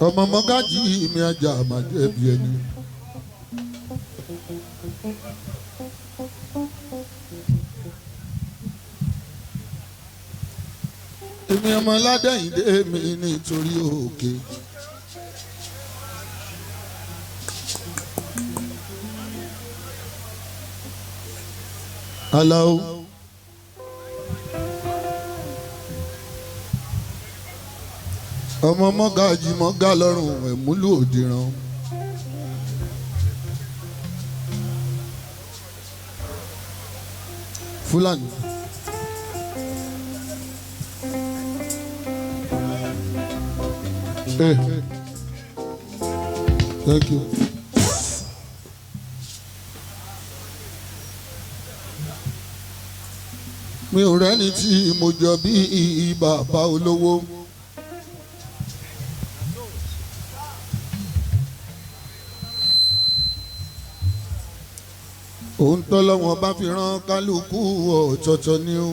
ọmọ mọ́gájì mi ajá àmàjẹ́bí ẹni. èmi ọmọ ládẹ́yìndé mi nítorí òkè. Aláwo. ọmọ mọ́gájì mọ́gá lọ́rùn ẹ̀múlù òdìrán. Fúlàní. Hey. Thank you. Mi ò rẹ́ni tí mo jọ bí bàbá olówó. Òun tọ́lọ́wọ́n bá fi rán kálukú ọ̀tọ̀ọ̀tọ̀ ni ó.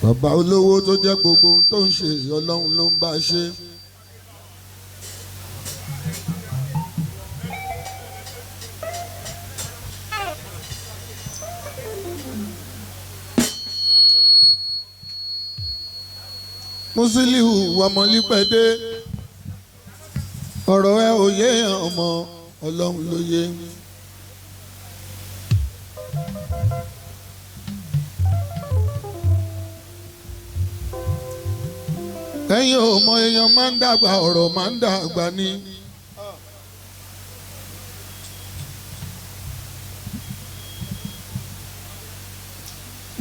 Bàbá olówó tó jẹ́ gbogbo ohun tó ń ṣe Ọlọ́run ló ń bá ṣe. Musiliu Wamolipede ọ̀rọ̀ ẹ ò yé ọmọ Ọlọ́run ló yé. ẹ̀yin ò mọ èèyàn máa ń dàgbà ọ̀rọ̀ máa ń dàgbà ni.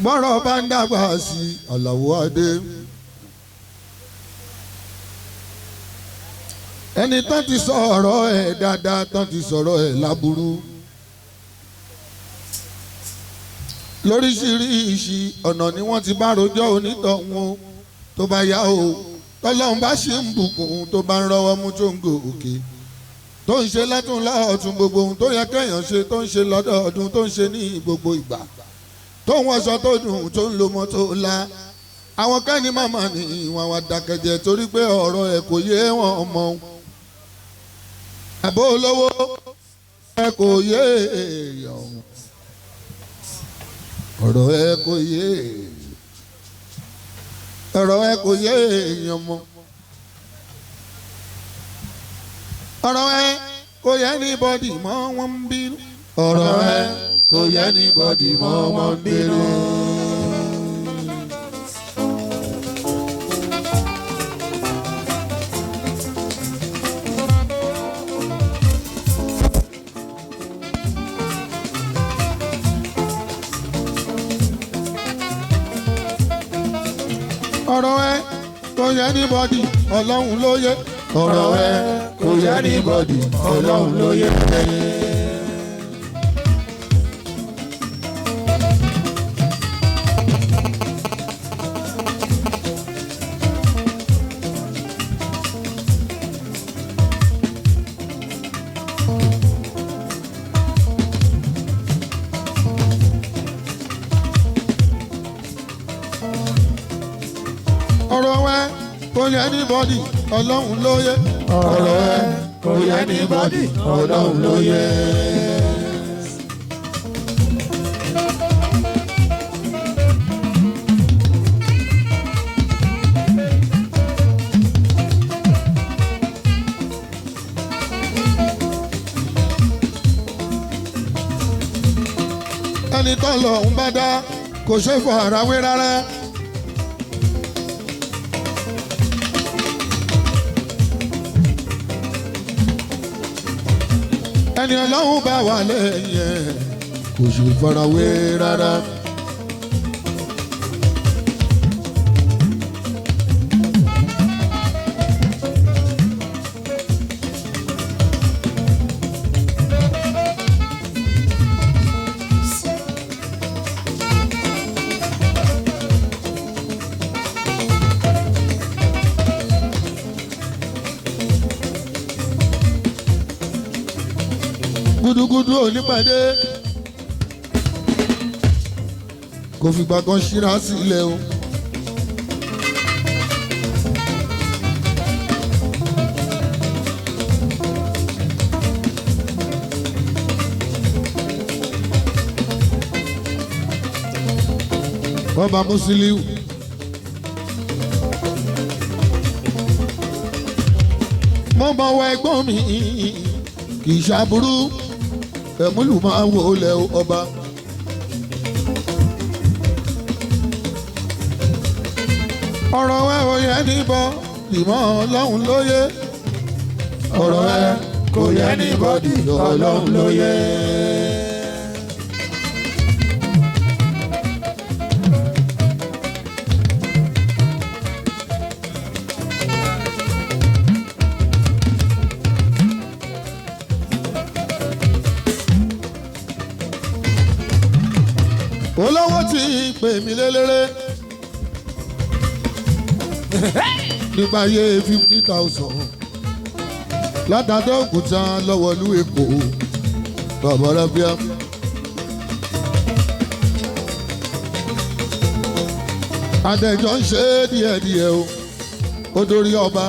bọ́rọ̀ bá ń dàgbà sí Àlàó Adé. ẹni tán ti sọ ọ̀rọ̀ ẹ̀ dáadáa tán ti sọ̀rọ̀ ẹ̀ láburú. lóríṣiríṣi ọ̀nà ni wọ́n ti bá rojọ́ onítọ̀hún tó bá yá o tọ́lọ́run bá ṣe ń bùkún tó bá ń rọ́wọ́ mú tó ń gòkè tó ń ṣe lọ́tún lọ́ọ̀tún gbogbo ohun tó yẹ kéèyàn ṣe tó ń ṣe lọ́dọọdún tó ń ṣe ní gbogbo ìgbà tó ń wọṣọ tó dùn tó ń lo mọ́tò ńlá àwọn kẹ́ni màmá ni ìwọ̀n wa dákẹ́jẹ́ torí pé ọ̀rọ̀ ẹ̀ kò yé wọn mọ́ àbó olówó ẹ̀ kò yé èèyàn ọ̀rọ̀ ẹ̀ kò yé ọ̀rọ̀ ẹ̀ kò yé èèyàn mọ́ ọ̀rọ̀ ẹ̀ kò yé anybody mọ́ wọ́n ń bínú ọ̀rọ̀ ẹ̀ kò yé anybody mọ́ wọ́n ń bínú. ọ̀rọ̀ ẹ kò yẹ anybody Ọlọ́run ló yẹ. ọ̀rọ̀ ẹ kò yẹ anybody Ọlọ́run ló yẹ. ọ̀rọ̀ ẹ kò yẹ anybody Ọlọ́run ló yẹ. ọ̀rọ̀ ẹ kò yẹ anybody Ọlọ́run ló yẹ. ẹni tó lọ ń bá dá kò ṣe fọ àràwé rárá. ẹni Ọlọ́run bá wà lẹ́yìn ẹ̀ kò ṣe farawé rárá. gudugudu onípàdé kò fìgbà kan ṣíra sílẹ̀ o. Bọ́ba Musiliu mo mọ̀ wọ ẹ̀gbọ́n mi kì í ṣàbúrú ẹ̀múlù máa wò ó lẹ̀ ọba. ọ̀rọ̀ ẹ ò yẹ níbọ̀ ìmọ̀ ọlọ́run lóye. ọ̀rọ̀ ẹ kò yẹ níbọ̀dì ọlọ́run lóye. olówó tí pè mí lélẹ́rẹ́ nípa yé 50,000 látàdọ́ òkúta lọ́wọ́lú èkó bàbárábíà. adẹ́jọ́ ń ṣe díẹ̀díẹ̀ o ó dórí ọba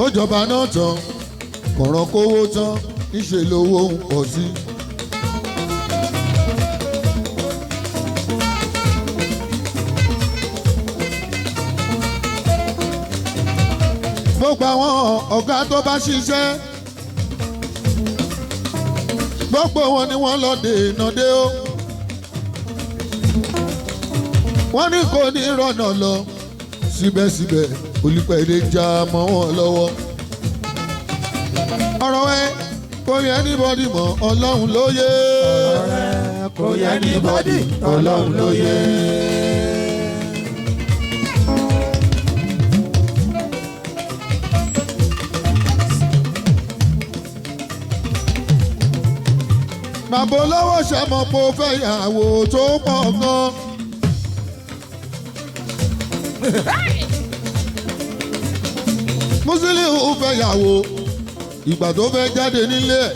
ó jọba náà tán kọ̀ọ̀ràn kówó tán níṣẹ́ lówó ń pọ̀ sí. gbogbo àwọn ọ̀gá tó bá ṣiṣẹ́ gbogbo wọn ni wọ́n lọ dènà dé o. wọ́n ní kò ní rọ̀nà lọ síbẹ̀síbẹ̀ olùpẹ̀lẹ̀ já mọ́ wọn lọ́wọ́. ọ̀rọ̀ ẹ kò yẹ anybody mọ̀ ọlọ́run ló yé. ọ̀rọ̀ ẹ kò yẹ anybody ọlọ́run ló yé. bàbá olówó ṣẹmọ pé ó fẹ́ yàwó tó pọ̀ gan. Musiliu fẹ́ yàwó ìgbà tó fẹ́ jáde nílé ẹ̀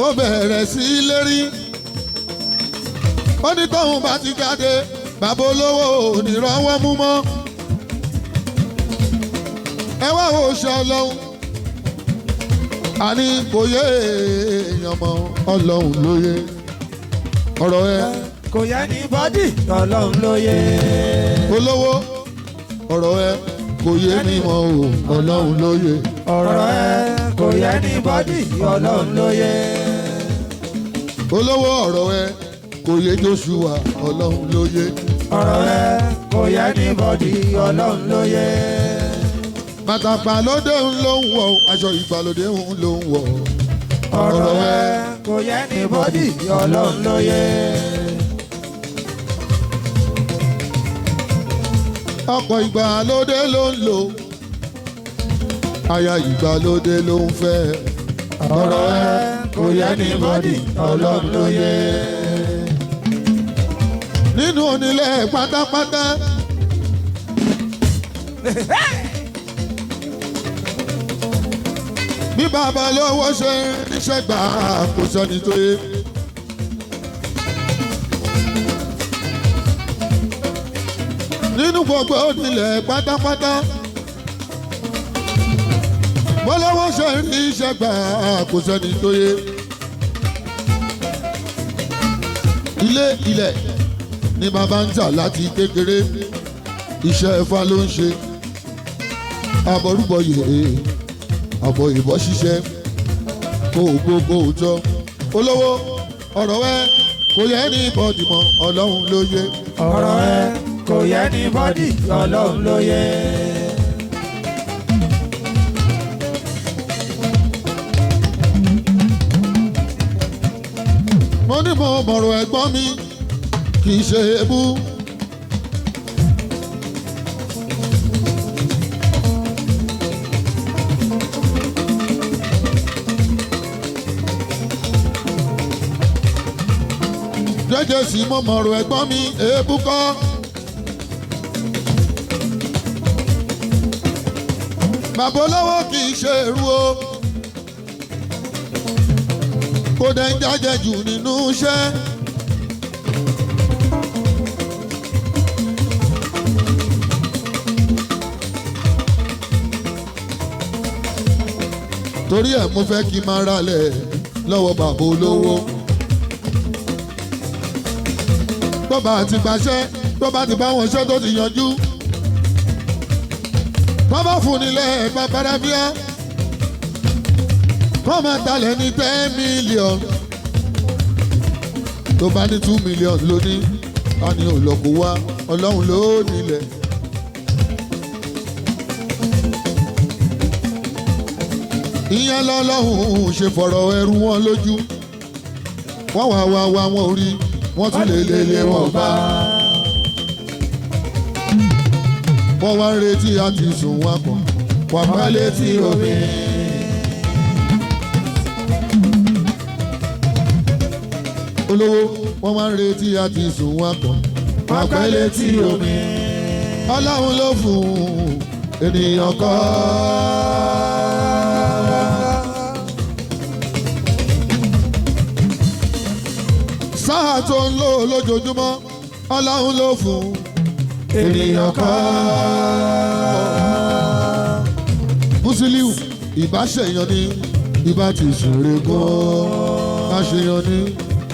ó bẹ̀rẹ̀ sí í lérí. ó ní tóun bá ti jáde bàbá olówó ò ní rọ́wọ́ mú mọ́. ẹ wá wo ṣe ọlọ́run àní kò yé èèyàn mọ́ ọlọ́run ló yé. ọ̀rọ̀ ẹ kò yẹ anybody ọlọ́run ló yé. olówó ọ̀rọ̀ ẹ kò yé mi mọ́ o ọlọ́run ló yé. ọ̀rọ̀ ẹ kò yẹ anybody ọlọ́run ló yé. olówó ọ̀rọ̀ ẹ kò yé Joshua ọlọ́run ló yé. ọ̀rọ̀ ẹ kò yẹ anybody ọlọ́run ló yé. bàtà ìgbàlódé ń ló ń wọ̀ aṣọ ìgbàlódé ń ló ń wọ̀. ọ̀rọ̀ ẹ kò yẹ anybody ọlọ́run ló yé. ọkọ̀ ìgbàlódé ló ń lò aya ìgbàlódé ló ń fẹ́. ọ̀rọ̀ ẹ kò yẹ anybody ọlọ́run ló yé. nínú onílẹ̀ pátápátá bí bàbá lówó ṣe níṣẹ́ gbà kò sẹ́ni tó yé. nínú gbogbo onílẹ̀ pátápátá bọ́lọ́wọ́ ṣe ní iṣẹ́ gbà kò sẹ́ni tó yé. ilé ilẹ̀ ni bàbá ń tà láti kékeré iṣẹ́ Ifá ló ń ṣe abọ́rúbọyè àbọ̀ ìbọn ṣiṣẹ́ kó o gbogbo òótọ́ olówó ọ̀rọ̀ ẹ kò yẹ ní bọ́dì mọ́ ọlọ́run ló yé. ọ̀rọ̀ ẹ kò yẹ anybody ọlọ́run ló yé. mo ní mo mọ̀rọ̀ ẹ̀gbọ́n mi kì í ṣe ebú. jẹ́jẹ́ sí mo mọ̀rọ̀ ẹ̀gbọ́n mi ebú kọ́. bàbá olówó kì í ṣe èrú o. kó dẹ̀ ń jájẹ jù nínú iṣẹ́. torí ẹ̀ mo fẹ́ kí n máa ralẹ̀ lọ́wọ́ bàbá olówó. tó bá ti gbaṣẹ́ tó bá ti bá wọn ṣẹ́ tó ti yanjú. tó bá fún nílẹ̀ bàbárábíà tó máa talẹ̀ ní 10 million. tó bá ní 2 million lóní a ní òlọ́kù wá ọlọ́run ló nílẹ̀. ìyẹn lọ́lọ́hùn ṣe fọ̀rọ̀ ẹrú wọn lójú. wọ́n wá wọn orí wọ́n tún lè wọn bá. wọ́n wá ń retí àti sùn wọn pọ̀ wọ́n bá létí omi. olówó wọ́n wá ń retí àti sùn wọn pọ̀ wọ́n bá létí omi. ọlọ́run ló fún ènìyàn kọ́. sáà tó ń lò lójoojúmọ́ ọlọ́run ló fún ènìyàn kan. Musiliu ìbáṣẹ̀yàn ni ìbá ti ṣeré gan-an. Báṣẹ̀yàn ni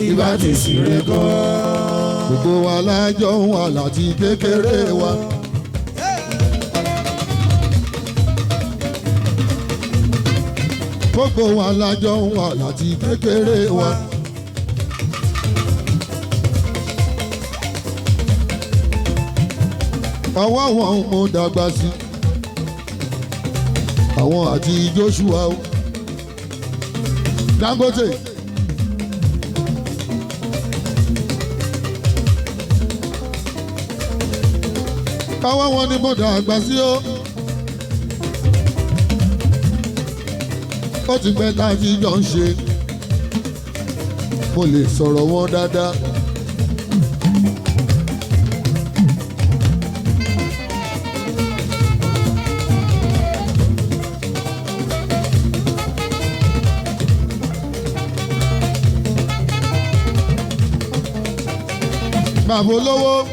ìbá ti ṣeré gan-an. Gbogbo wa lájọ ń wà láti kékeré wa. Gbogbo wa lájọ ń wà láti kékeré wa. Ọwọ́ wọn mo dàgbà sí àwọn àti Joshua o Dangote ọwọ́ wọn ni mo dàgbà sí o ó ti pẹ́ tá a ti jọ ń ṣe mo lè sọ̀rọ̀ wọn dáadáa. Bàbá olówó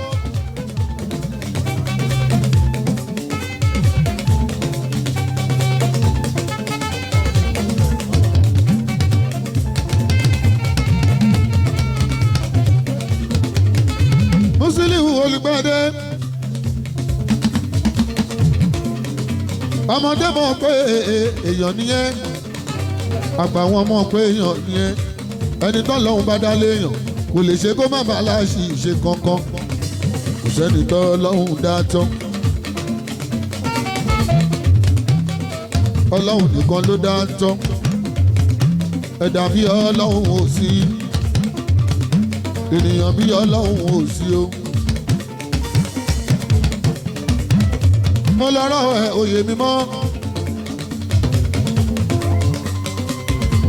Musiliu Olùgbàdé ọmọdé mọ̀ pé èèyàn nìyẹn àgbà wọn mọ̀ pé èèyàn nìyẹn ẹni tó lọ́hùn bá dá léèyàn kò lè ṣe kó má bàa láṣì ṣe kankan kò sẹ́ni tó ọlọ́run dá tán ọlọ́run nìkan ló dá tán ẹ̀dá bí ọlọ́run ò sí ènìyàn bí ọlọ́run ò sí o. mo lọ́rọ̀ ẹ̀ òye mi mọ́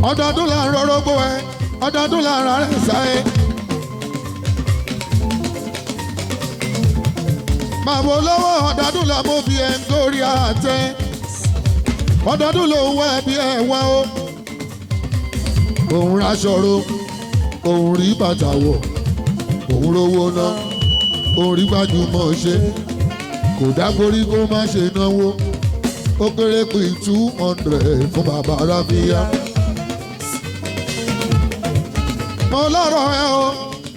ọdọọdún là ń rọrọgbó ẹ ọdọọdún là ń rárẹ̀ sáyé. Bàbá olówó ọdọọdún là mú bí ẹ ń gorí àtẹ ọdọọdún ló ń wá bí ẹ wá o. òun raṣọro òun rí bàtà wọ̀ òun rówó ná òun rí gbajúmọ̀ ṣe kò dágbórí kó má ṣe náwó ó kéré pé 200 fún bàbá Rábíyá. mo lọ́rọ̀ ẹ o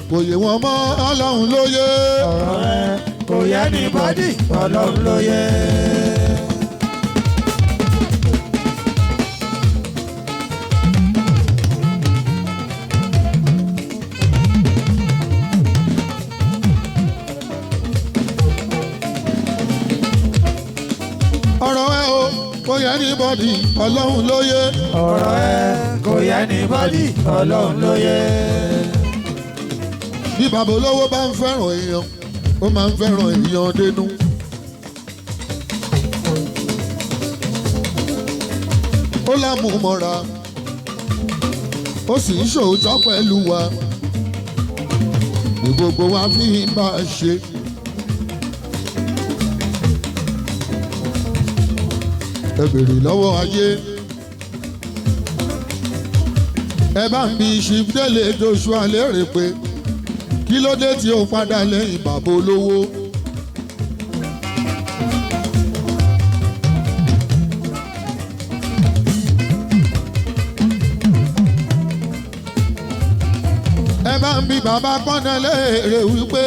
kò yé wọn mọ́ ọlọ́run ló yé. ọ̀rọ̀ ẹ kò yẹ ní bọ́dì ọlọ́run ló yé. ọ̀rọ̀ ẹ o kò yẹ ní bọ́dì ọlọ́run ló yé. ọ̀rọ̀ ẹ kò yẹ ní bọ́dì ọlọ́run ló yé. bí bàbá olówó bá ń fẹ́ràn èèyàn ó máa ń fẹ́ràn èèyàn dénú. ó lámùmọ́ra ó sì ń ṣòótọ́ pẹ̀lú wa ní gbogbo wa fi ń bá a ṣe. ẹ bèrè lọ́wọ́ ayé ẹ bá ń bi ṣìfdélé Joshua léèrè pé kí ló dé tí ó padà lẹ́yìn bàbá olówó. ẹ bá ń bi bàbá Kọ́nà léèrè wípé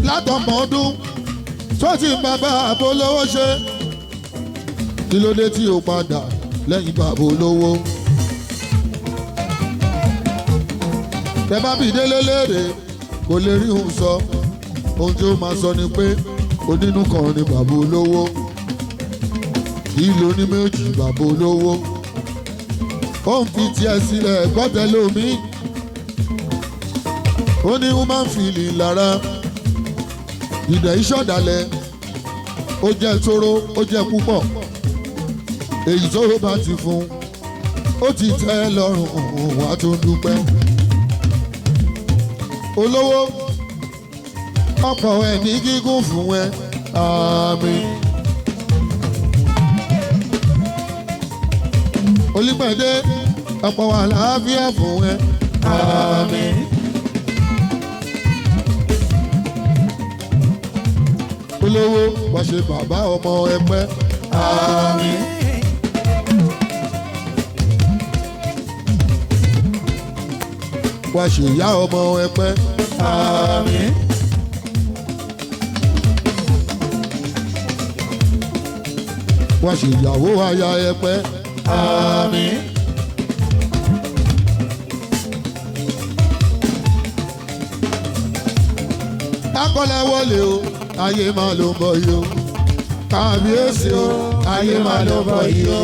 látọmọ ọdún tó ti ń bàbá olówó ṣe kí ló dé tí ó padà lẹ́yìn bàbá olówó. tẹ bá bí délé léèrè kò lè rí òun sọ ohun tí ó máa sọ ni pé onínú kan ni bàbá olówó ìlú ní méjì bàbá olówó ó ń fi tiẹ̀ sílẹ̀ gbọ́tẹ̀ lómi ó ní human feeling lára ìdẹ̀ ìṣọ̀dàlẹ̀ ó jẹ́ tóró ó jẹ́ púpọ̀ èyí tó bá ti fún ó ti tẹ́ lọ́rùn wá tó ń dúpẹ́. olówó ọkọ̀ ẹ̀mí gígùn fún ẹ àmín. olùpẹ̀dé ọ̀pọ̀ àlàáfíà fún ẹ àmín. olówó wá ṣe bàbá ọmọ ẹgbẹ́ àmín. wá ṣe ìyá ọmọ ẹgbẹ́ àmín. wá ṣe ìyàwó aya ẹgbẹ́ àmín. akọ́lẹ̀ wọlé o ayé máa ló bọ̀ yìí o kábíyèsí o ayé máa ló bọ̀ yìí o.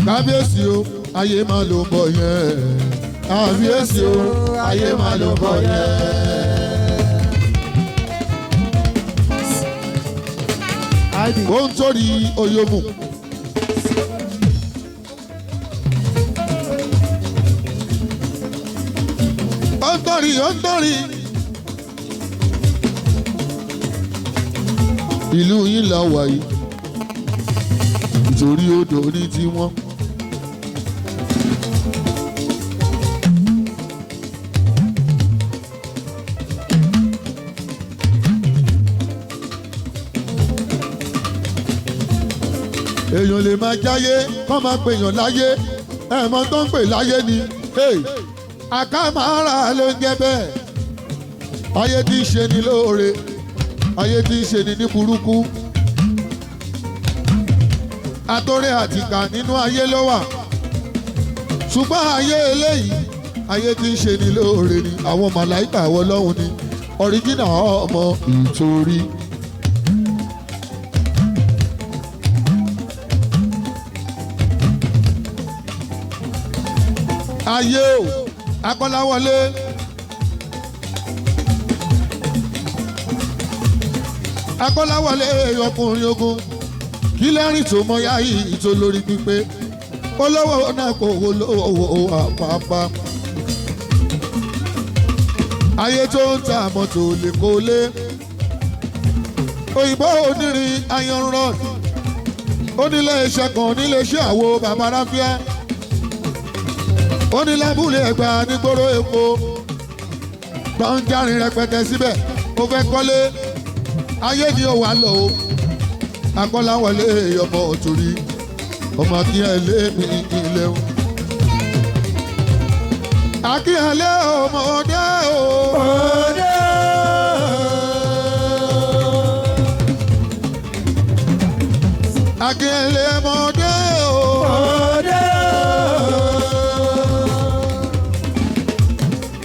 kábíyèsí o ayé máa ló bọ̀ yẹn kábíyèsí o ayé máa ló bọ̀ yẹn. ó ń torí oyomu. ó ń torí. ìlú yín la wà yìí nítorí odò ní tiwọn. èèyàn lè máa jáyé kọ́ máa pèèyàn láyé ẹ̀mọ́ tó ń pè láyé ni àkàmàrà ló ń jẹ́ bẹ́ẹ̀. ayé tí ń ṣe ni lóore ayé tí ń ṣe ni ní burúkú àtọ́rẹ́ àtìkà nínú ayé ló wà ṣùgbọ́n ayé eléyìí ayé tí ń ṣe ni lóore ni àwọn màláìkà àwọn ọlọ́run ni ọ̀ríjìnà ọmọ ìtorí. ayé o akọ́láwọlé akọ́láwọlé ọkùnrin ogun kí lẹ́rìn tó mọ yá yìí tó lórí pípé olówó náà kò olówó àpapà ayé tó ń ta mọ́tò lè kó lé òyìnbó onírin iron rod onílé iṣẹ́ kan nílé iṣẹ́ àwo bàbá ráfíà ó ní lábúlé ẹgbà nígboro èkó tó ń járin rẹpẹtẹ síbẹ̀ ó fẹ́ kọ́lé ayé ni ó wà lọ o akọ́láwọlé ọmọ òtúrí ọmọ akínyẹlé mi ilé o akínyẹlé ọmọdé o ọdẹ akínyẹlé ọmọdé o ọdẹ.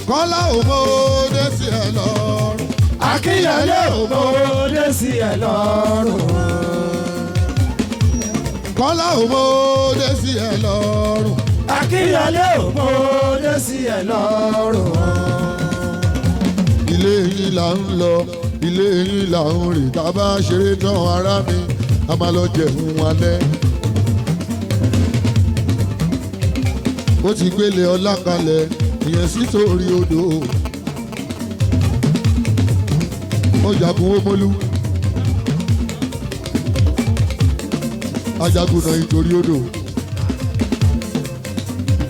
kọ́lá òmòdé sí ẹ lọ́rùn. akínyẹlé òmòdé sí ẹ lọ́rùn. kọ́lá òmòdé sí ẹ lọ́rùn. akínyẹlé òmòdé sí ẹ lọ́rùn. ilé yín là ń lọ ilé yín là ń rìn tá a bá ṣeré tán ara mi a máa lọ jẹun alẹ́. ó ti gbélé ọlá kalẹ̀ ìyẹn sí torí odò. ó jagun Omolu ajagun náà nítorí odò.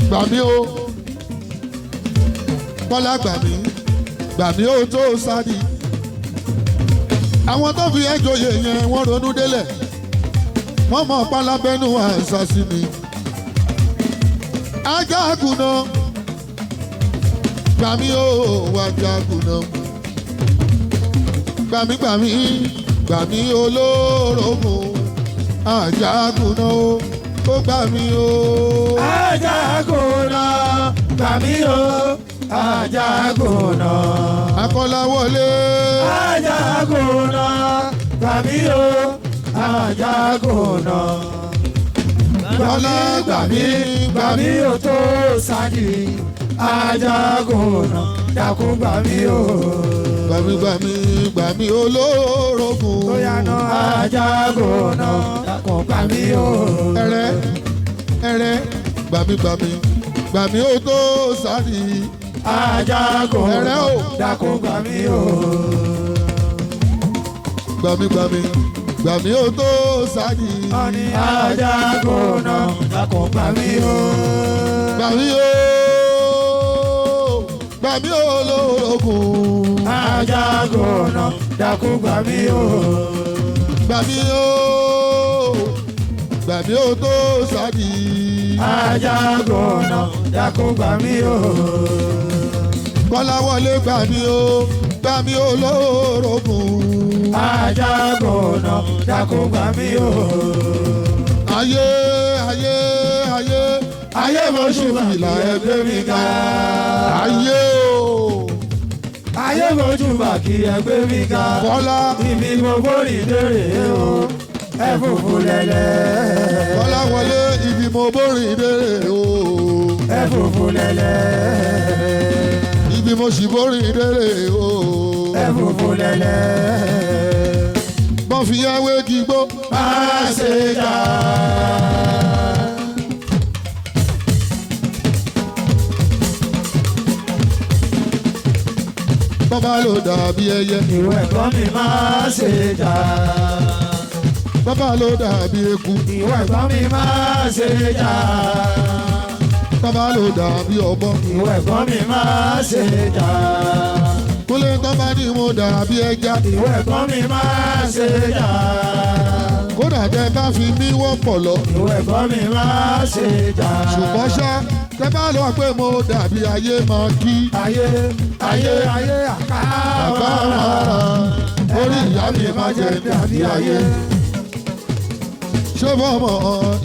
gbà mí o Kọ́lá gbà mí o tó sáàdì. àwọn tó fi ẹjọ́ yẹn wọ́n ronú délẹ̀ wọ́n mọ̀ pálábẹ́nu àṣà sí mi. ajagun náà gbà mí o ajagun náà gbà mí olórogún ajagun náà ó gbà mí o. ajagun náà gbà mí o ajagun náà. Akọ́láwọlé. ajagun náà gbà mí o ajagun náà. Kọ́lá gbà mí o tó sáàdì ajagun náà dákun gbà mí o. gbà mí olórogún. bóyá náà ajagun náà dákun gbà mí o. ẹrẹ gbà mí o tó sáàdì. ajagun ẹrẹ o dákun gbà mí o. gbà mí o tó sáàdì. ọ̀nì ajagun náà dákun gbà mí o. gbà mí olórogún. ajagun náà dákun gbà mí o. gbà mí o tó sáàdì. ajagun náà dákun gbà mí o. Kọ́láwọlé gbà mí olórogún. ajagun náà dákun gbà mí o. ayé mo ṣùgbọ́n ìlà ẹgbẹ́ mi ga. ayé o. ayé mo ṣùgbọ́n kí ẹgbẹ́ mi ga. Kọ́lá. ibi mo borí dèrè o ẹ funfun lẹ́lẹ́. Kọ́láwọlé ibi mo borí dèrè o ẹ funfun lẹ́lẹ́. ibi mo sì borí dèrè o ẹ funfun lẹ́lẹ́. bọ́n fi yáwé dìgbò. má ṣe jà. bọ́bá ló dàbí ẹyẹ. ìwọ ẹ̀kọ́ mi má ṣe jà. bọ́bá ló dàbí eku. ìwọ ẹ̀kọ́ mi má ṣe jà. bọ́bá ló dàbí ọ̀bọ. ìwọ ẹ̀kọ́ mi má ṣe jà. kúlẹ̀ tọ́ba ni mo dàbí ẹja. ìwọ ẹ̀kọ́ mi má ṣe jà. kódà tẹ bá fi mí wọ́pọ̀ lọ. ìwọ ẹ̀kọ́ mi má ṣe jà. ṣùgbọ́n ṣá tẹ bá lọ pé mo dàbí ayé máa kí. ayé àkàrà. orí ìyá mi máa jẹ dàbí ayé. ṣé bọ́mọ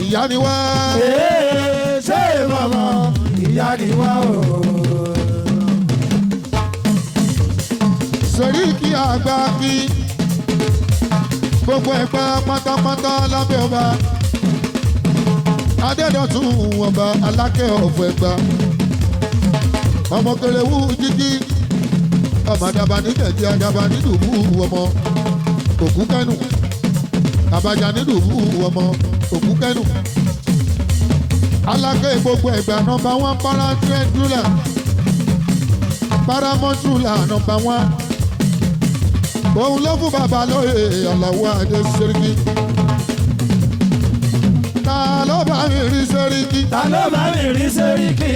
ìyá ni wá. ṣé bọ́mọ ìyá ni wá o. Sẹ́ríkì àgbà kí gbogbo ẹgbẹ́ pátápátá lábẹ́ ọba Adédọ̀tún ọba Alákẹ́ ọ̀fọ̀ Ẹ̀gbá ọmọ Kẹrẹwú jíjí ọmọ àdàbà nídẹ̀ẹ́dì àdàbà nídùbú ọmọ òkú kẹ́nu àbájá nídùbú ọmọ òkú kẹ́nu Alákẹ́ gbogbo Ẹ̀gbá nọ́mbà 1 Paramount ruler nọ́mbà 1. òun ló fún bàbá lóye Àlàó Adé Sẹ́ríkì. ta ló bá mi rí Sẹ́ríkì. ta ló bá mi rí Sẹ́ríkì.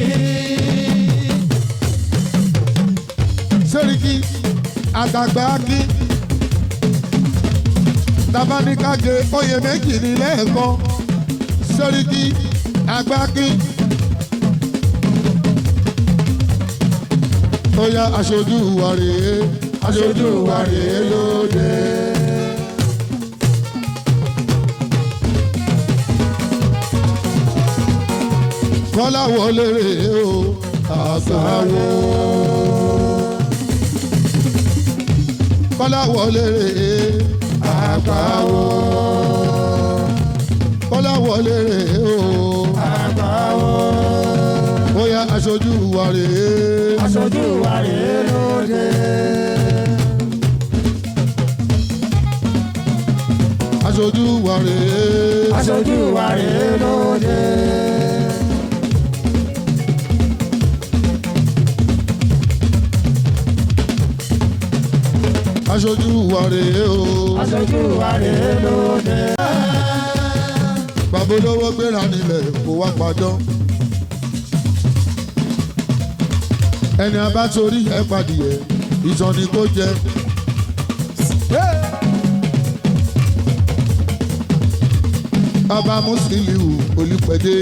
Sẹ́ríkì àgbàgbà kí. tabaníkàgé oyè méjì ní lẹ́ẹ̀kan. Sẹ́ríkì àgbà kí. ó yá aṣojú wa rèé. aṣojú wa rèé lóde. Kọ́láwọlé rèé o àgbáwo. Kọ́láwọlé rèé àgbáwo. Kọ́láwọlé rèé o àgbáwo. ó yá aṣojú wa rèé. aṣojú wa rèé lóde. aṣojú wa rèé. aṣojú wa rèé lóde. aṣojú wa rèé o. aṣojú wa rèé lóde. bàbá olówó gbéra nílẹ̀ kó wá padán. ẹni a bá torí ẹ padìyẹ ìtàn ni kò jẹ. bàbá Musiliu Olúpẹ̀dé.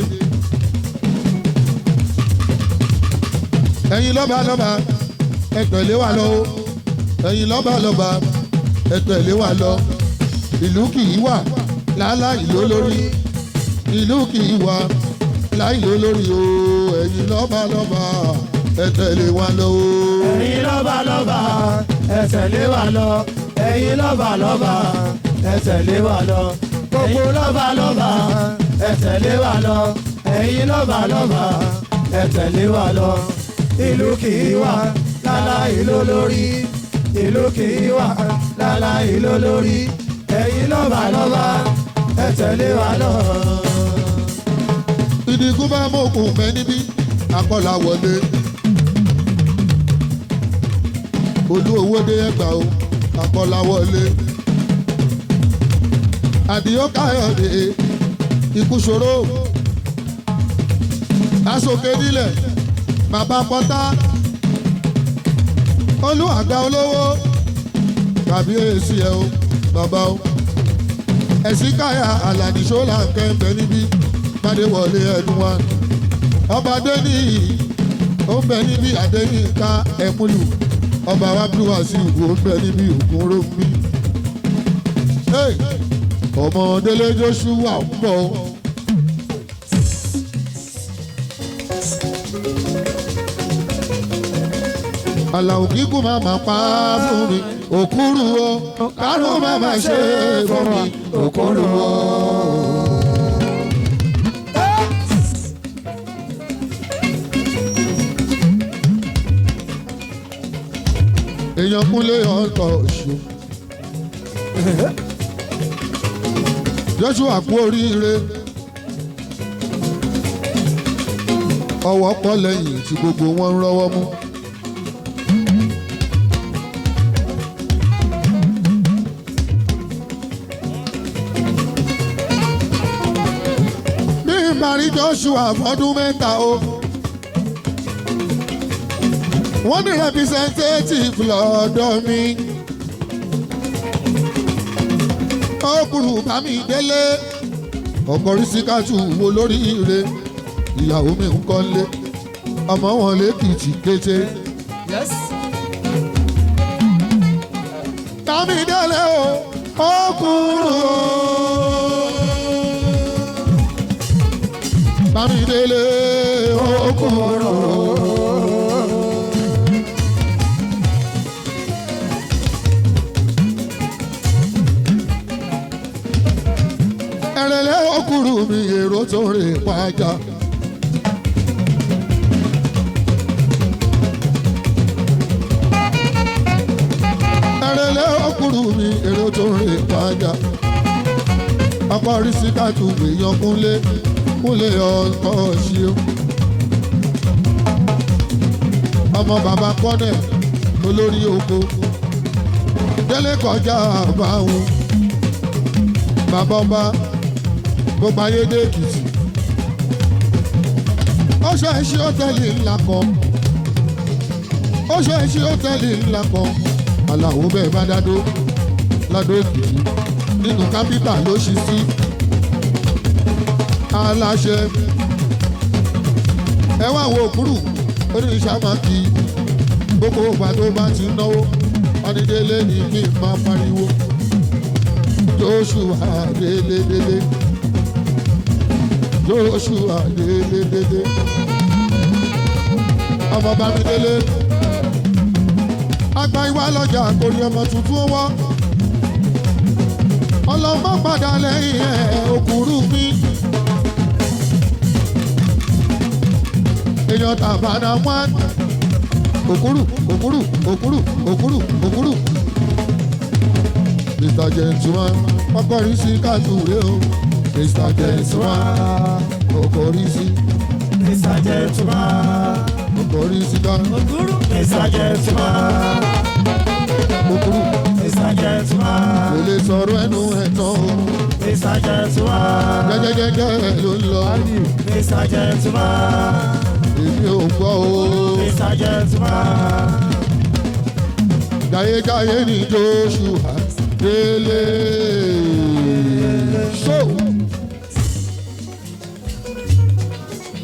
ẹ̀yin lọ́ba lọ́ba ẹ tẹ̀lé wa lọ o. ẹ̀yin lọ́ba lọ́ba ẹ tẹ̀lé wa lọ. ìlú kì í wà láláì lólórí. ìlú kì í wà láì lólórí o. ẹ̀yin lọ́ba lọ́ba ẹ tẹ̀lé wa lọ o. ẹ̀yin lọ́ba lọ́ba ẹ tẹ̀lé wa lọ. ẹ̀yin lọ́ba lọ́ba ẹ tẹ̀lé wa lọ. gbogbo lọ́ba lọ́ba ẹ tẹ̀lé wa lọ. ẹ̀yin lọ́ba lọ́ba ẹ tẹ̀lé wa lọ. ìlú kì í wà láláì lólórí. ìlú kì í wà láláì lólórí. ẹ̀yin lọ́ba lọ́ba ẹ tẹ̀lé wa lọ. ìdìgún bá mọ̀kùn mẹ́ níbí akọ́là wọlé. olú owó dé ẹgbàá o akọ́là wọlé. àdìyó káyọ̀dé ikú ṣòro. aṣòkè nílẹ̀ bàbá pọ́tá. olú àgbà olówó tàbí èsì ẹ o bàbá o. ẹ̀sìn káyà àlàní ṣọ́là ń kẹ́ ń bẹ níbí Adéwọlé ẹ̀dùn wa. ọba Adéníyì ó ń bẹ níbí Adéyínká ẹ̀múlù. ọba Abdulwasiu ó ń bẹ níbí Ògúnrómí. ọmọ Délé Joshua ń bọ̀. Àlàó kíkú máa ma pa fún mi òkúrú o. kárùn máa ma ṣe fún mi òkúrú o. èèyàn kúnlé ọ̀tọ̀ ṣù. Joshua kú oríire. ọwọ́ pọ̀ lẹ́yìn tí gbogbo wọn ń rọ́wọ́ mú. bí ìmàrí Joshua fọdún mẹ́ta o. wọ́n ní representative lọ́dọ̀ mi. ọkùnrin Bámidélé ọkọ̀ Rísíkátù wo lórí ire. ìyàwó mi ń kọ́lé ọmọ wọn lẹ́kìtì kété. Bámidélé o ọkùnrin o. Bámidélé ọkùnrin o. ẹrẹ̀lẹ̀ ọkùnrin mi èrò tó rè pàjá. ẹrẹ̀lẹ̀ ọkùnrin mi èrò tó rè pàjá. ọkọ Rísíkátù gbèyàn kúnlé ọkọ ṣíó. ọmọ bàbá kọ́nẹ̀ olórí oko. Délé kọjá àbáwọn. bàbá ọba gbogbo ayédè Èkìtì. ó ṣe é ṣe hòtẹ́ẹ̀lì ńlá kan. ó ṣe é ṣe hòtẹ́ẹ̀lì ńlá kan. Àlàó bẹ́ẹ̀ bá dádó ládó Èkìtì nínú kápítà ló ṣí sí. aláṣẹ ẹ wá wo òkúrù oníṣà máa kí gbogbo ìgbà tó bá ti náwó Ọ̀nìdélé ní kí n máa pariwo. Joshua délédélé. Joshua délédélé. ọmọ Bámidélé. àgbà ìwà lọ́jà àkórí ọmọ tuntun wọ́. ọlọ́mọ padà lẹ́yìn ẹ̀ òkúrú mi. èèyàn tàbádà wọ́n. òkúrú. Mr. Gentleman ọkọ̀rí sí kájúwé o Mr. Gentleman ọkọ̀rí sí Mr. Gentleman ọkọ̀rí sí ká Okuru Mr. Gentleman Okuru Mr. Gentleman kò lè sọ̀rọ̀ ẹnu ẹ̀ tán o Mr. Gentleman gẹ́gẹ́gẹ́gẹ́ ló ń lọ Mr. Gentleman èmi ò gbọ́ o Mr. Gentleman jayéjayé ní Joshua délé so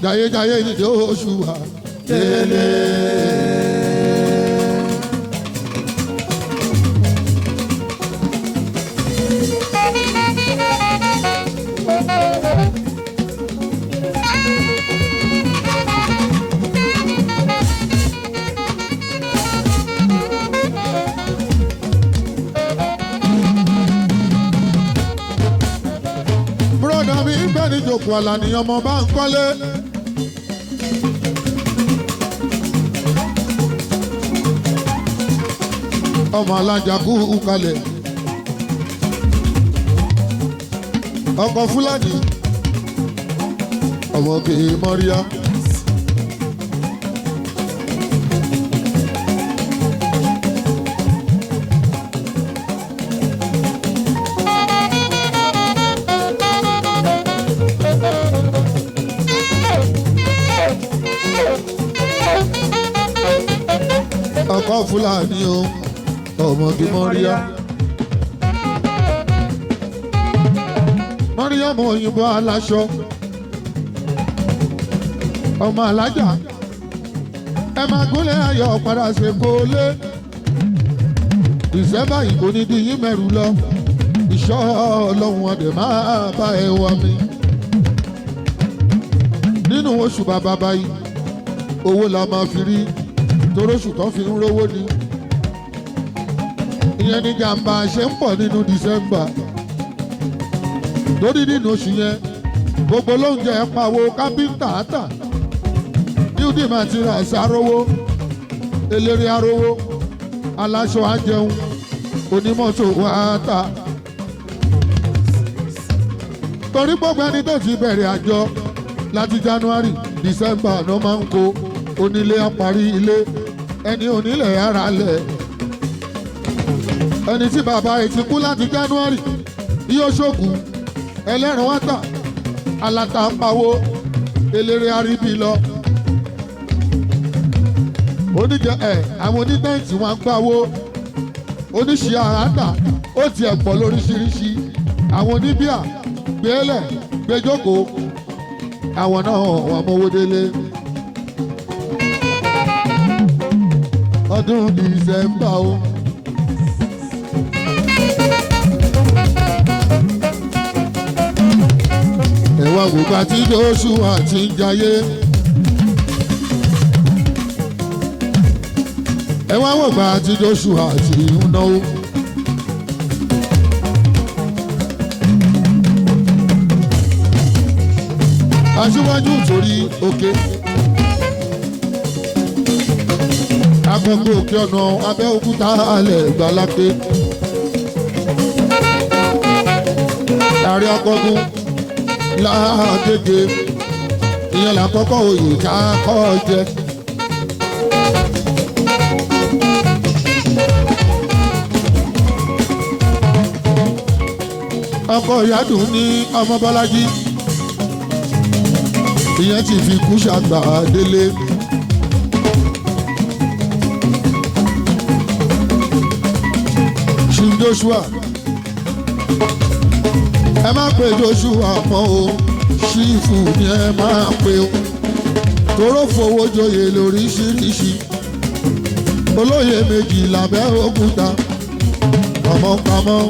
jayéjayé ní Joshua délé. Bùrọ̀dá mi ń bẹ ní ìjòkó àlà ní ọmọ bá ń kọ́lé. Ọmọ alájà kú kalẹ̀. Ọkọ̀ Fúlàní. Ọmọ kìí mọ́ríyá. Ọkọ̀ Fúlàní o, ọmọge Mọ́ríyá. Mọ́ríyá mọ òyìnbó aláṣọ. Ọmọ alájà. Ẹ máa gúnlẹ̀ ayọ̀ padà ṣe kólé. Ìṣẹ́bà ìbò ní di yín mẹ́rù lọ. Ìṣọ́ ọlọ́run ọdẹ máa bá ẹ wá mi. Nínú oṣù bàbá báyìí, owó la máa fi rí. Toróṣù tó fi ń rówó ni ìyẹn ní jàǹbá ṣe ń pọ̀ nínú December lórí nínú oṣù yẹn gbogbo lóúnjẹ pawó kápẹ́ńtà àtà building materials arówó eléré arówó aláṣọ àjẹun onímọ̀tò àtà torí gbogbo ẹni tó ti bẹ̀rẹ̀ àjọ láti January December ló máa ń kó onílé àparí ilé ẹni onílẹ̀ ara lẹ̀ ẹni tí bàbá ẹ̀ ti kú láti January yóò ṣògùn ẹlẹ́rìn wá tà aláta pawó eléré aríbi lọ oníjẹ àwọn onítẹ̀ǹtì wọn gbáwó oníṣẹ́ àràtà ó tiẹ̀ pọ̀ lóríṣiríṣi àwọn oníbíà gbélẹ̀ gbẹjókòó àwọn náà wọ́n mówó délé. Ọdún December o. Ẹ̀wọ̀n gbogbo àti Joshua ti ń jayé. Ẹ̀wọ̀n gbogbo àti Joshua ti ń náwó. Aṣíwájú torí òkè. Akọ̀gbọ́ òkè ọ̀nà Abẹ́òkúta alẹ̀ Gbàlápé. Ààrẹ akọ̀gùn Lágége. Ìyẹn làkọ́kọ́ oyè ká kọ́ jẹ. Ọkọ ìyádùn ní ọmọ Bọ́lájí. Ìyẹn ti fi kú ṣàgbà délé. Joshua ẹ má pe Joshua mọ́ o ṣífù ni ẹ máa pe o toró fowó joyè lóríṣiríṣi olóyè méjì l'Abẹ́òkúta kàmọ́kàmọ́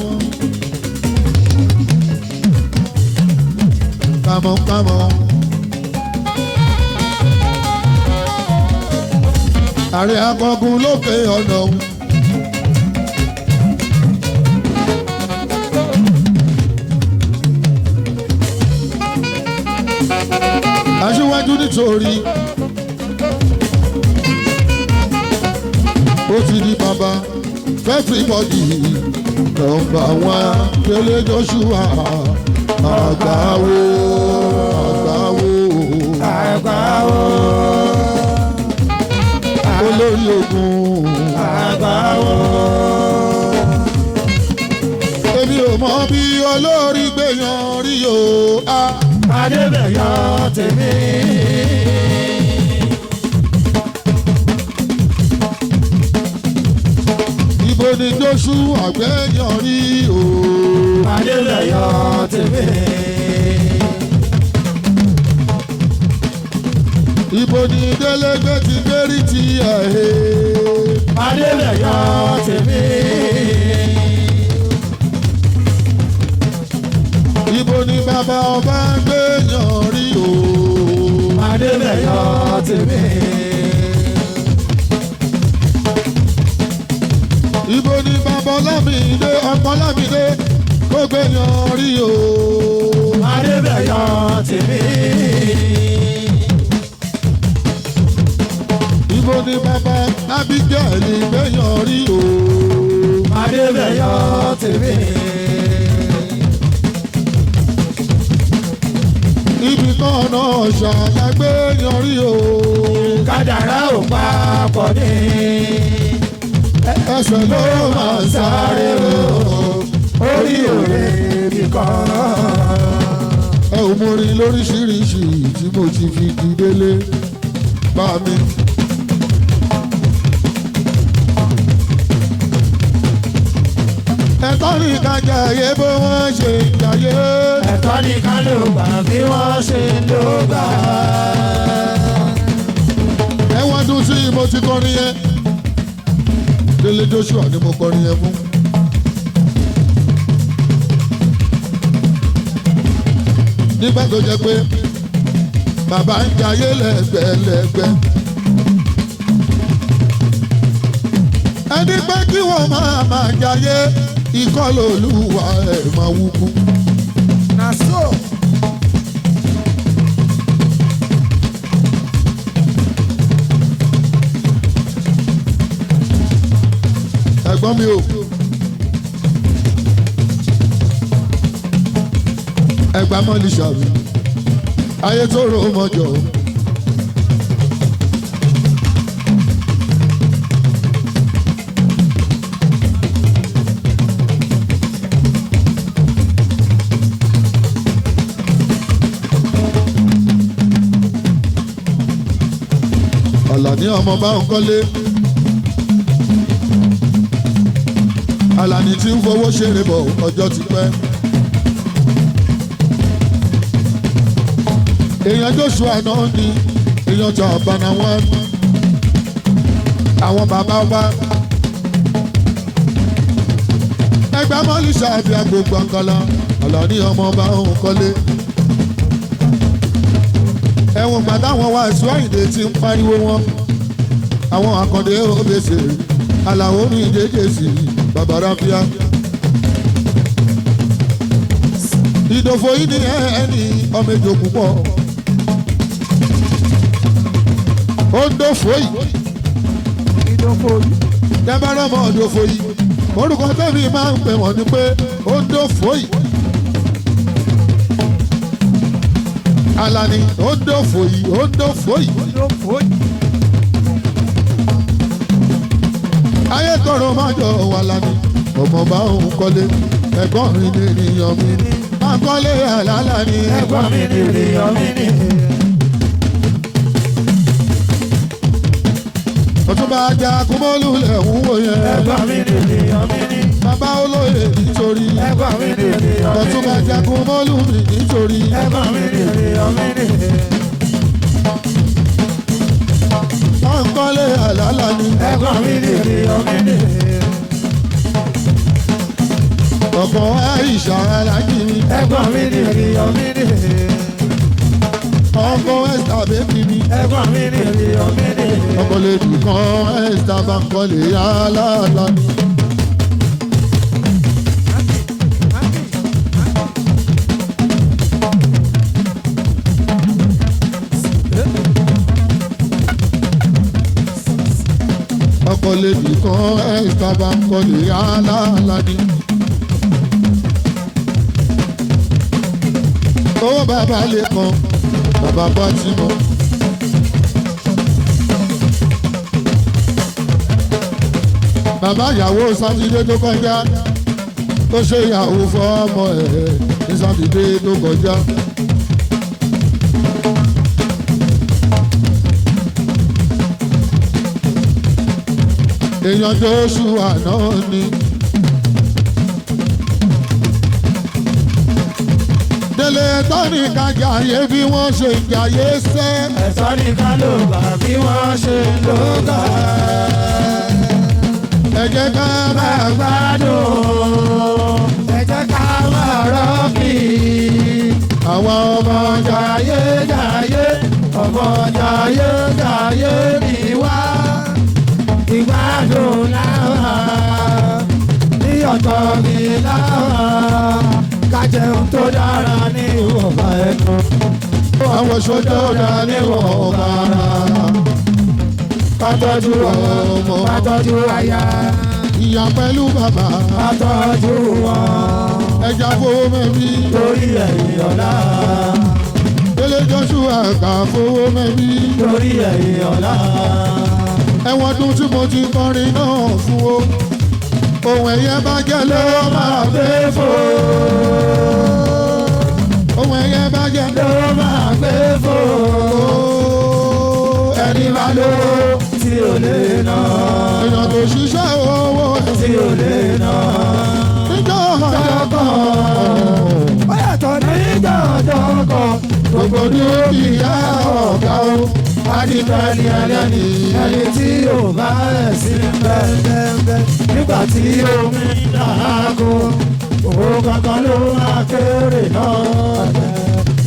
kàmọ́kàmọ́ ààrẹ akọgun lókè ọ̀nà. Aṣíwájú nítorí ó ti di bàbá everybody nọ́mbà wọn Délé Joshua àgbáwo olórí ogun àgbáwo. èmi ò mọ bí olórí gbẹ̀yàn rí o. Adébẹ̀yọ̀ tèmi. Ibo ni Joshua gbẹ̀yàn rí o. Adébẹ̀yọ̀ tèmi. Ibo ni Délé gbé ti gbérí ti ẹ̀. Adébẹ̀yọ̀ tèmi. Ibo ni bàbá ọba gbẹ̀yàn rí o. Adébẹ̀yọ̀ tèmi. Ibo ni bàbá Ọlámídé ọmọ Ọlámídé kó gbẹ̀yàn rí o. Adébẹ̀yọ̀ tèmi. Ibo ni bàbá Abigail gbẹ̀yàn rí o. Adébẹ̀yọ̀ tèmi. Ibi kan náà ṣàlágbé yanrí o. Kádàrá ò papọ̀ ní. Ẹsẹ̀ ló máa ń sáré o. Orí òre mi kan. Ẹ ò mórin lóríṣiríṣi tí mo ti fi di Délé bá mi. Ẹ̀tọ́ ní ká jayé bó wọ́n ṣe ń jayé. Ẹ̀tọ́ ní ká ló gbà bí wọ́n ṣe ń lò gbà. Ẹ wá dún sí mo ti kọrin yẹn. Délé Joshua ni mo kọrin yẹn fún. Nígbà tó jẹ́ pé bàbá ń jayé lẹ́gbẹ̀lẹ́gbẹ̀. Ẹni pé kí wọ́n máa jayé ìkọlù Olúwa ẹ̀ máa wúkú. Na so. Ẹ̀gbọ́n mi o. Ẹgbà mọ́lì ṣàbí. Ayé tó rò mọ́jọ. Àlàní ọmọ bá ń kọ́lé. Àlàní tí ń fowó ṣeré bọ̀ ọjọ́ ti pẹ́. Èèyàn Joshua náà ní èèyàn tó àbànà wọn. Àwọn bàbá wa. Ẹgbẹ́ mọ́lì ṣàbí agbègbè ọ̀kọ́lá. Àlàní ọmọ bá ń kọ́lé. Ẹ̀wọ̀n gbàdá wọn wá ẹ̀sùn àyìndé tí ń pariwo wọn. Àwọn àkàndé òbèsè Àlàó ní ìdéjèsì bàbá ráfíà. Ìdòfò yìí ni ẹni ọmọ èjò púpọ̀. Ó ń dòfò yìí. Ìdòfò yìí. Dẹ́bàrà ọmọ òdòfò yìí. Orúkọ tẹ́mi máa ń pè wọ́n ní pé ó ń dòfò yìí. Àlàní ó ń dòfò yìí, ó ń dòfò yìí. Ìdòfò yìí. Ayé tọrọ máa jọ wà lánìí. Ọmọ bá òun kọ́lé. Ẹ̀gbọ́n mi ní ènìyàn mi ní. Máa kọ́lé àlálà ní. Ẹ̀gbọ́n mi ní ènìyàn mi ní. Ọ̀túnba ajá kúmọ́lù lẹ̀ ń wò yẹn. Ẹ̀gbọ́n mi ní ènìyàn mi ní. Bàbá olóyè nítorí. Ẹ̀gbọ́n mi ní ènìyàn mi ní. Ọ̀túnba ajá kúmọ́lù mi nítorí. Ẹ̀gbọ́n mi ní ènìyàn mi ní. Máa kọ́lé àlálà ní. Ẹ̀gbọ́n mi ní ènìyàn mi ní. Ọ̀pọ̀ Àìṣà alájí mi. Ẹ̀gbọ́n mi ní ènìyàn mi ní. Ọkọ̀ Ẹ́sítà bébí mi. Ẹ̀gbọ́n mi ní ènìyàn mi ní. Ọkọ̀ lèdì kan Ẹ́sítà bá ń kọ́lé àlálà ní. Ọkọ̀ lèdì kan Ẹ́sítà bá ń kọ́lé àlálà ní. owó bàbá lè kan bàbá bá ti mọ. bàbá ìyàwó sátidé tó kọjá tó ṣe ìyàwó fọ́ọ̀mọ ẹ̀ ní sátidé tó kọjá. èèyàn tó ṣù àná ni. délé tọ́ni kájà ayé bí wọ́n ṣe ń jayé sẹ́. ẹ̀sọ́ nìkan ló gbà bí wọ́n ṣe ń lò gbà. ẹ jẹ́ ká máa gbádùn. ẹ jẹ́ ká máa rọ́ọ̀kì. àwọn ọmọ jayé jayé ọmọ jayé jayé ni wá. ìgbádùn láwa ní ọ̀tọ̀ mi láwa. ká jẹun tó dára ní ìwọ̀nba ẹnu. àwọn ṣojú ọ̀dà níwọ̀n ọ̀gá ara. ká tọ́jú ọmọ ká tọ́jú aya. ìyá pẹ̀lú bàbá. ká tọ́jú wọn. ẹja fowó mẹ́bí. lórí ẹ̀yìn ọ̀la. délé Joshua kà fowó mẹ́bí. lórí ẹ̀yìn ọ̀la. ẹ̀wọ̀n ọdún tí mo ti kọrin náà fún o. ohun ẹ̀yẹ bá jẹ́ ló máa gbé fò. ohun ẹ̀yẹ bá jẹ́ ló máa gbé fò. ẹni bá lówó tí ò lè ná. èèyàn tó ṣiṣẹ́ owó tí ò lè ná. níjọ́ ọ̀dọ́kọ̀ ó yàtọ̀ níjọ́ ọ̀dọ́kọ̀. gbogbo dúkìá ọ̀gá o. adìpẹ́ ni ẹlẹ́ni ẹni tí ò bá ẹ̀ sí bẹ́ẹ̀bẹ́ẹ̀ nígbà tí omi làágùn owó kankan ló máa kéré náà.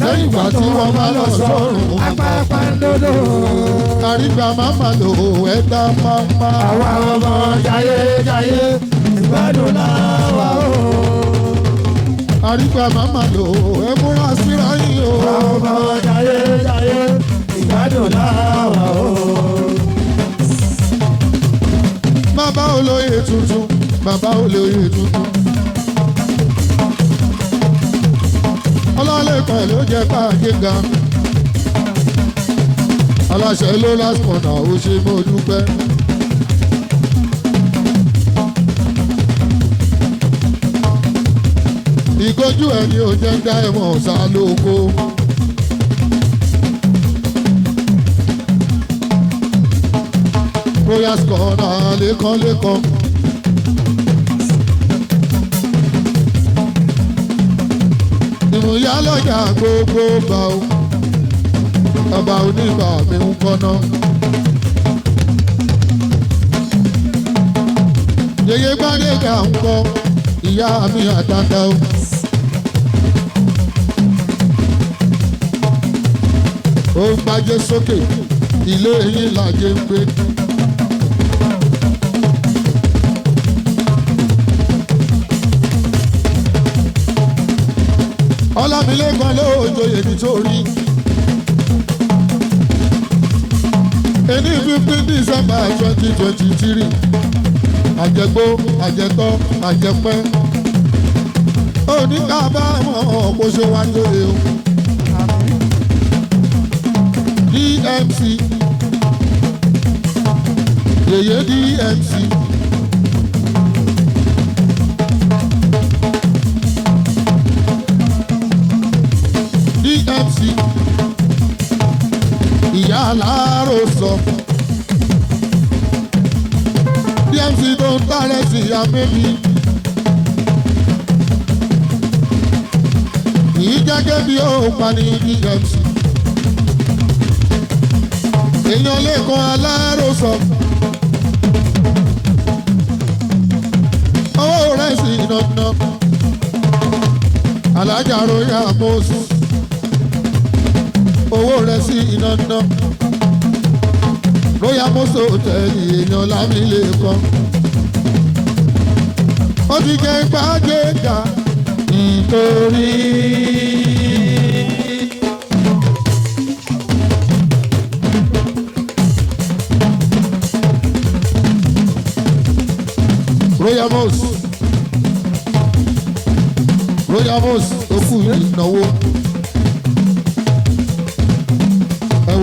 lẹ́yìn ìgbà tí wọ́n bá lọ sọ́run. apápá ń dodo. àrígbà máma lò ẹ̀dá máma. àwa ọmọ jayé jayé ìgbádùn láwa o. àrígbà máma lò ẹ múra síra yín o. àwa ọmọ jayé jayé ìgbádùn láwa o. bàbá olóyè tuntun bàbá olóyè tuntun. ọlọ́lẹ́kan ló jẹ́ pàgíga. aláṣẹ ló lásìkọ̀nà ó ṣe mo dúpẹ́. ìgójú ẹ̀ ni ó jẹ́ dá ẹ̀wọ̀n sá lóko. royal scorner lẹ́kọ̀ọ́lẹ́kọ̀ọ́. ìmúyá lọ́jà gbogbo bá o. ọba oníbà mi ń kọ́nà. yèyé gbàdégà ń kọ́ ìyá mi àtàtà o. ó ń gbájé sókè ilé yín làjẹ́ ń gbé. ọlámilékan lóòjòyè nítorí ẹni 15 December 2023 àjẹgbó àjẹtọ́ àjẹpẹ́ oníkàbámọ̀ kó ṣe wá lóore o. DMC yèyé DMC. DMC ìyá aláàrò sọ. DMC tó ń tààrẹ sí ìyá méjì. kìí jẹ́gẹ́ bí ó pa ní DMC. èèyàn lẹ́kọ̀ọ́ aláàrò sọ. owó rẹ̀ sì nànà. alájà royà mọ́sù. owó rẹ̀ sí iná ná. royal mọ́sù hòtẹ́ẹ̀lì èèyàn lámìlẹ̀ kan. ó ti jẹ́ gbàgede nítorí. royal mọ́sù òkú ìnáwó.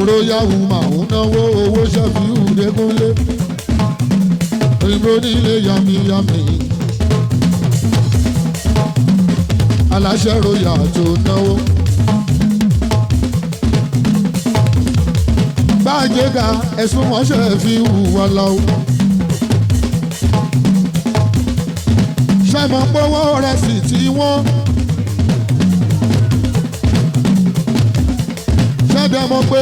àbúrò yahoo máa ń náwó owó ṣẹ́fíù dẹ́kunlé òyìnbó nílé yamiyami aláṣẹ ròyà tó náwó. bájẹ́gà ẹ̀sùn mọ́ṣẹ́ fi hùwà lọ́wọ́. ṣẹ́mọ̀ pọ́wọ́ rẹ̀ sì tí wọ́n. ṣẹ́dẹ̀ mọ̀ pé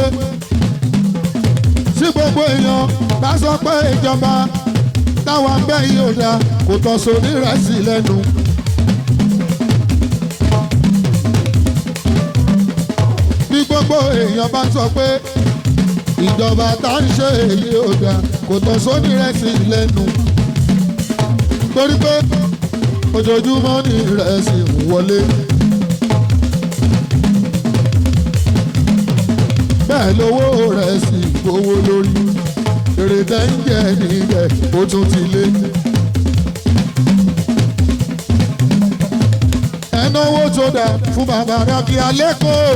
tí gbogbo èèyàn bá sọ pé ìjọba táwa ń bẹ́ yìí ò dáa kò tọ́ sóní rẹ̀ sí lẹ́nu. bí gbogbo èèyàn bá sọ pé ìjọba tá ń ṣe èyí ò dáa kò tọ́ sóní rẹ̀ sí lẹ́nu. torí pé ojoojúmọ́ ní ìrẹsì ń wọlé. bẹ́ẹ̀ lówó rẹ̀ sì gbówó lórí. èrè tẹ́ ń jẹ níbẹ̀ ó tún ti lé. ẹ náwó tó dà fún bàbá Rábíà lẹ́kọ̀ọ́.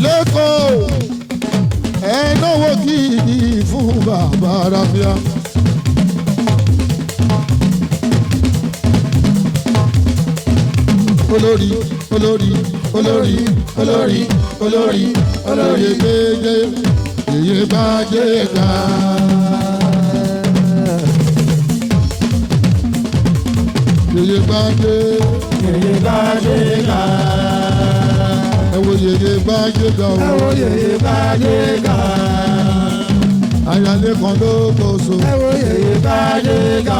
lẹ́kọ̀ọ́ ẹ náwó gidi fún bàbá Rábíà. olórí olórí olórí olórí olórí olórí gbẹjẹ èyí bá jẹ ká. èyí bá jẹ ká. ẹ wo yèyé bá jẹ ká o. ẹ wo yèyé bá jẹ ká. ayálé kan ló kó so. ẹ wo yèyé bá jẹ ká.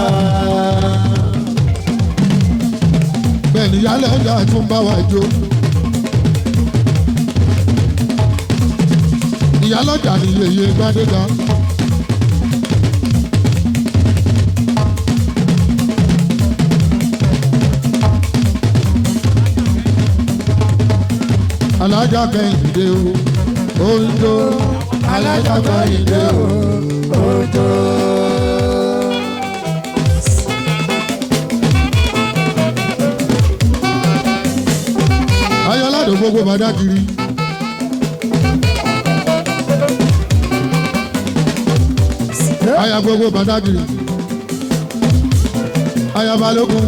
bẹ́ẹ̀ni yálẹ̀ ọjà tún bá wa jó. ìyálọ́jà ni yèyé gbadéga. alájà Kẹ́hìndé o oúnjẹ alájà Kẹ́hìndé o oúnjẹ. ayọ̀ládùn gbogbo bàdá kiri. aya gbogbo bàdá kiri. aya balógun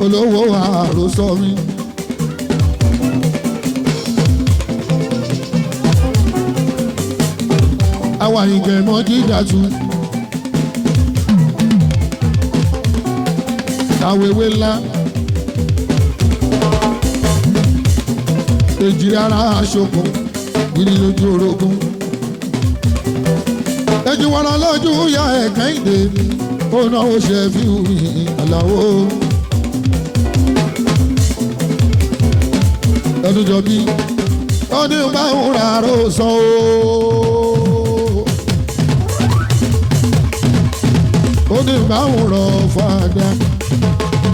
olówó àròsọ mi. àwa ìgbẹ̀mọ́ jíjà tu. àwèwé ńlá. èjì ara aṣokùn ìrì lójú orogún. èjì wọ́n lójú ya Kẹ́hìndé ó náwó ṣe fi hùwì àlàó. ẹdún jọ bí ó ní báwọn rárá ó sọ ó. ó ní báwọn rọ fàdà.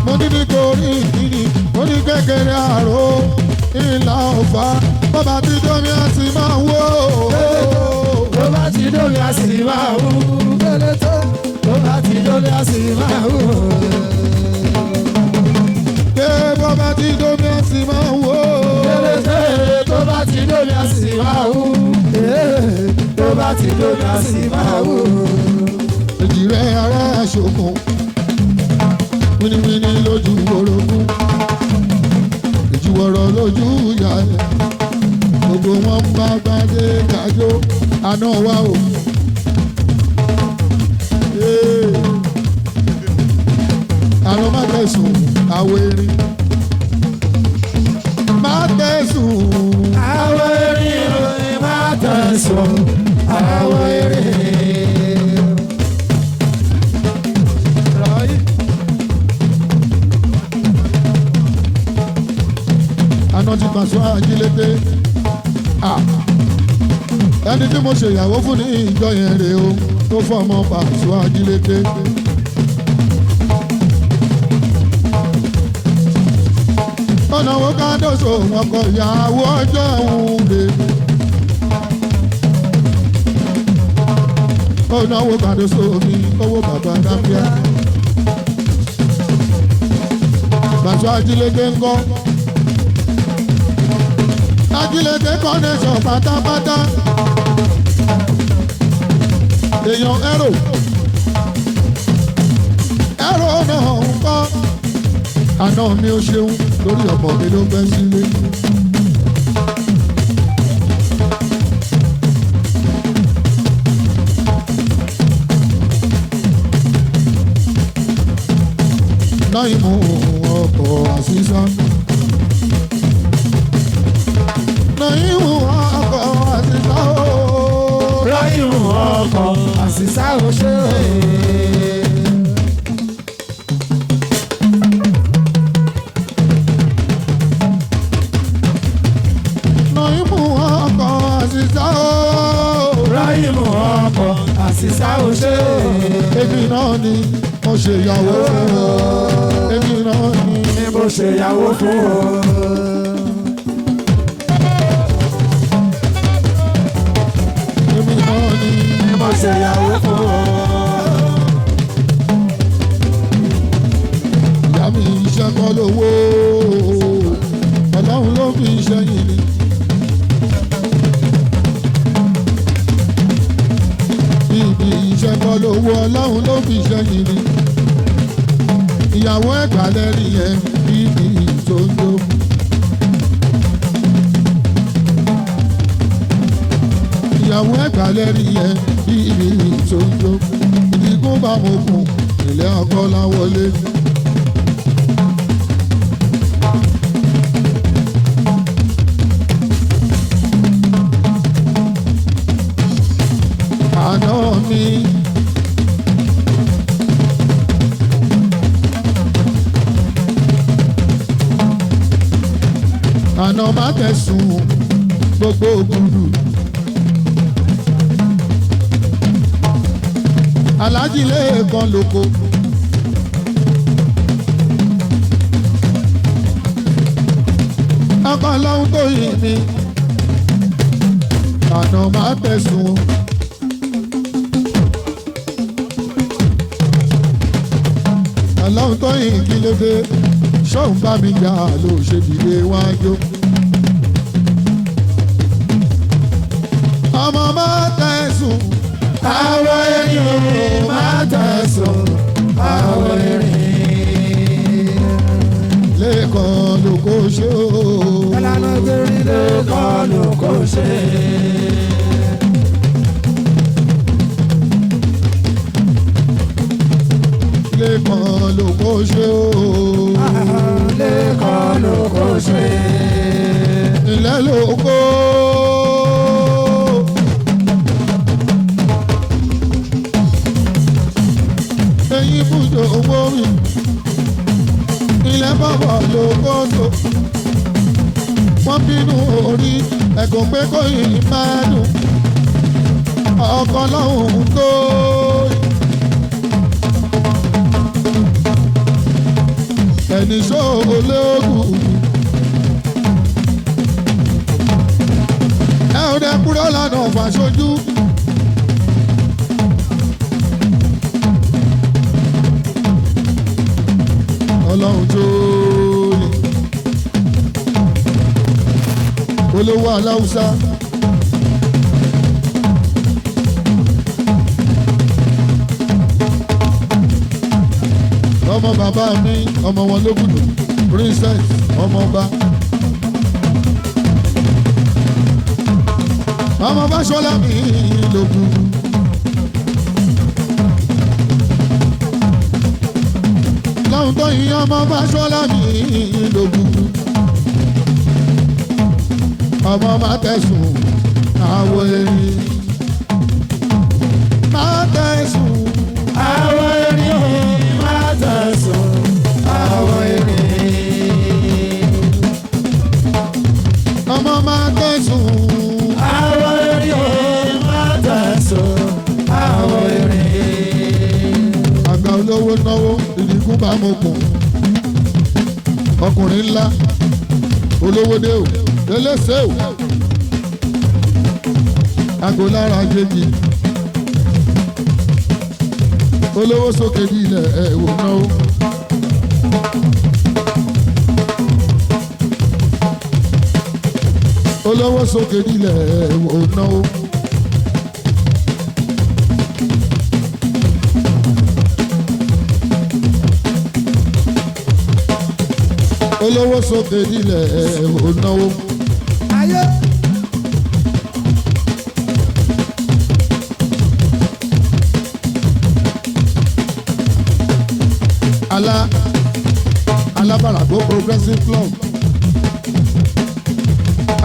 mo ní nítorí ìkíni ó ní kékeré àrò ìlà ọ̀fà bọ́bá tí dómi á sì máa wó. bọ́bá tí dómi á sì máa wó. bọ́bá tí dómi á sì máa wó. bọ́bá tí dómi á sì máa wó. bọ́bá tí dómi á sì máa wó. bọ́bá tí dómi á sì máa wó. èjì rẹ̀ ara aṣokùn wíníwíní lójú orogún. ìjùwọ̀rọ̀ lójú ìyá ẹ̀ gbogbo wọn ń bá gbadé kájó àná wa o. àrùn má tẹ̀sùn àwọ̀ erin má tẹ̀sùn àwọ̀ erin má tẹ̀sùn àwọ̀ erin. àná ti Pàṣọ Ajílété ẹni tí mo ṣèyàwó fún ní ìjọ yẹn rèé o tó fọmọ Pàṣọ Ajílété. ọ̀nà wo ká dóso wọn kọ ìyàwó ọjọ́ òun rè. ọ̀nà wo ká dóso mi owó bàbá Rábíà. Pàṣọ Ajílété ńkọ́. Ajílété Agége connection pátápátá. Èèyàn ẹ̀rọ náà ń kọ́. Àná mi ò ṣeun lórí ọmọ mi ló fẹ́ sílé. Náà mú ọkọ̀ àṣìṣà. Náà mú ọkọ̀ àṣìṣà ooo. Ráyù ọkọ̀ àṣìṣà ò ṣe é. Àṣìṣà ò ṣe é. Èmi náà ni mo ṣe ìyàwó fún ọ. Èmi náà ni mo ṣe ìyàwó fún ọ. Èmi náà ni mo ṣe ìyàwó fún ọ. Ìyá mi iṣẹ́ kọ́ lówó. Ọlọ́run ló fi iṣẹ́ yìí ni. Ibi iṣẹ́ kọ́ lówó Ọlọ́run ló fi iṣẹ́ yìí ni. Ìyàwó ẹ̀gbá lẹ́rìí yẹn bíbí ìtòjó. Ìyàwó ẹ̀gbá lẹ́rìí yẹn bíbí ìtòjó. Ìdígún bá mo kùn ilé ọkọ láwọlé. Àná mi. Àná má tẹ̀sùn gbogbo ògùdù. Aláàjì Lékan lóko. Ọkọ lọ́hún tó yìí mi. Àná má tẹ̀sùn. Ọlọ́run tó yìn kí ló dé ṣóun bá mi jà ló ṣe dìde wájú. Ọmọ má tẹ̀sùn àwọn erin má tẹ̀sùn àwọn erin. Lékan lóko ṣe o. Ìlànà torí Lékan lóko ṣe. Lékan lóko ṣe o. Lékan lóko ṣe. Ilẹ̀ lóko. Eyín bùjọ owó mi. Ilẹ̀ bọ̀bọ̀ lóko tó. Wọ́n bínú orí ẹ̀gùn pé kò yìí máa dùn. Ọkọ lọ́hùn tó. Ẹni sọ olóògùn. Ẹ ò dẹ kúrò lánà fàṣojú. Ọlọ́run tó lè. Olówó aláwùsá. Ọmọ bàbá mi ọmọ wọn lógùnù princess ọmọọba. Ọmọ Fáṣọlá mi lógùn. Lọ́hùn tó yin ọmọ Fáṣọlá mi lógùn. Ọmọ má tẹ̀sùn àwọn erin. Má tẹ̀sùn àwọn erin má tẹ̀sùn àwọn erin. ọmọ má tẹ̀sùn. Àwọn erin má tẹ̀sùn àwọn erin. Àgbà olówó náwó ìdínkù bá mo kùn. Ọkùnrin ńlá olówó dé o lélẹ́sẹ̀ o. Àgọ́ lára jẹ́bi. Olówó sókè ní ilẹ̀ ẹ̀wò náwó. olówó sókè nílẹ̀ ònáwó. olówó sókè nílẹ̀ ònáwó. ayé. alábàràgó progressive club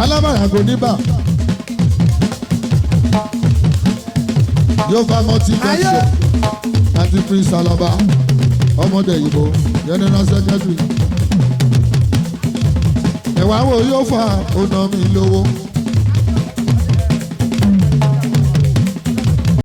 alábàràgó níbà yóò fa motivation àti prince alaba ọmọdé ìbò general secretary ẹ̀wà wo yóò fa ọ̀nà mi lówó.